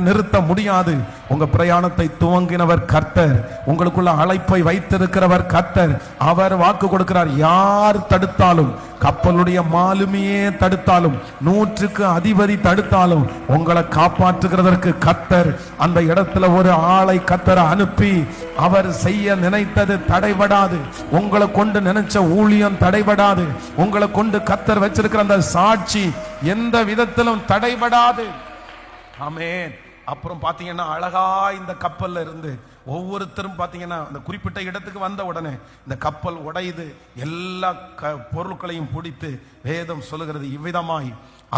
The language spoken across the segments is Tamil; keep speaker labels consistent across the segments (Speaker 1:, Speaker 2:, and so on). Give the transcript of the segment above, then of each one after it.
Speaker 1: நிறுத்த முடியாது. உங்க பிரயாணத்தை துவங்கினவர் கர்த்தர், உங்களுக்குள்ள அழைப்பை வைத்திருக்கிறவர் கர்த்தர். அவர் வாக்கு கொடுக்கிறார், யார் தடுத்தாலும், கப்பலுடைய மாலுமியே தடுத்தாலும், 100க்கு அதிபதி தடுத்தாலும், உங்களை காப்பாற்றுகிறதற்கு கர்த்தர் அந்த இடத்துல ஒரு ஆளை கர்த்தர் அனுப்பி அவர் செய்ய நினைத்தது தடைபடாது. உங்களை கொண்டு நினைச்ச ஊழியம் தடைபடாது. உங்களை கொண்டு கர்த்தர் வச்சிருக்கிற அந்த சாட்சி எந்த விதத்திலும் தடைபடாது. ஆமென். அப்புறம் பாத்தீங்கன்னா அழகா இந்த கப்பல்ல இருந்து ஒவ்வொருத்தரும் பாத்தீங்கன்னா அந்த குறிப்பிட்ட இடத்துக்கு வந்த உடனே இந்த கப்பல் உடையுது. எல்லா பொருட்களையும் பிடித்து வேதம் சொல்லுகிறது இவ்விதமாய்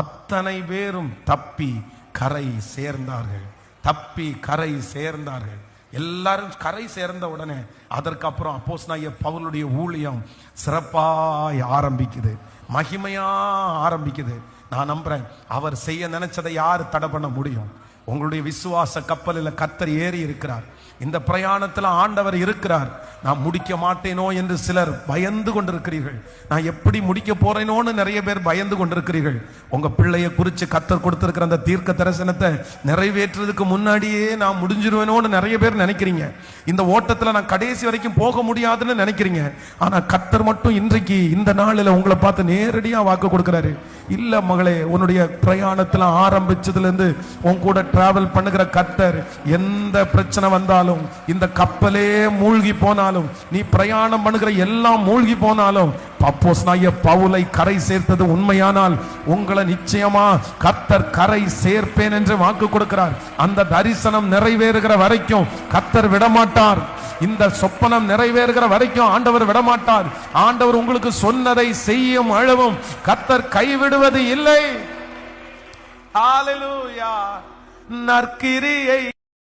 Speaker 1: அத்தனை பேரும் தப்பி கரை சேர்ந்தார்கள். தப்பி கரை சேர்ந்தார்கள். எல்லாரும் கரை சேர்ந்த உடனே அதற்கப்புறம் அப்போஸ்தலனாகிய பவுலுடைய ஊழியம் சிறப்பாய் ஆரம்பிக்குது, மகிமையா ஆரம்பிக்குது. நான் நம்புறேன், அவர் செய்ய நினைச்சதை யார் தடை பண்ண முடியும்? உங்களுடைய விசுவாச கப்பலில் கர்த்தர் ஏறி இருக்கிறார். இந்த பிரயாணத்தில் ஆண்டவர் இருக்கிறார். நான் முடிக்க மாட்டேனோ என்று சிலர் பயந்து கொண்டிருக்கிறீர்கள். நான் எப்படி முடிக்க போறேனோன்னு நிறைய பேர் பயந்து கொண்டிருக்கிறீர்கள். உங்க பிள்ளையை குறித்து கர்த்தர் கொடுத்திருக்கிற அந்த தீர்க்க தரிசனத்தை நிறைவேற்றுறதுக்கு முன்னாடியே நான் முடிஞ்சிருவேனோன்னு நிறைய பேர் நினைக்கிறீங்க. இந்த ஓட்டத்தில் நான் கடைசி வரைக்கும் போக முடியாதுன்னு நினைக்கிறீங்க. ஆனா கர்த்தர் மட்டும் இன்றைக்கு இந்த நாளில் உங்களை பார்த்து நேரடியா வாக்கு கொடுக்கிறாரு. இல்ல மகளே, உன்னுடைய பிரயாணத்துல ஆரம்பிச்சதுல இருந்து உன் கூட டிராவல் பண்ணுகிற கர்த்தர் எந்த பிரச்சனை வந்தாலும், இந்த கப்பலே மூழ்கி போனாலும், நீ பிரயாணம் பண்ணுகிற எல்லாம் மூழ்கி போனாலும், அப்போஸ்தலனாகிய பவுலை கரை சேர்த்தது உண்மையானால் உங்களை நிச்சயமா கர்த்தர் கரை சேர்ப்பேன் என்று வாக்கு கொடுக்கிறார். அந்த தரிசனம் நிறைவேறுகிற வரைக்கும் கர்த்தர் விடமாட்டார். இந்த சொப்பனம் நிறைவேறுகிற வரைக்கும் ஆண்டவர் விடமாட்டார். ஆண்டவர் உங்களுக்கு சொன்னதை செய்யும் அளவும் கர்த்தர் கைவிடுவது இல்லை. ஹல்லேலூயா. நற்கிரியை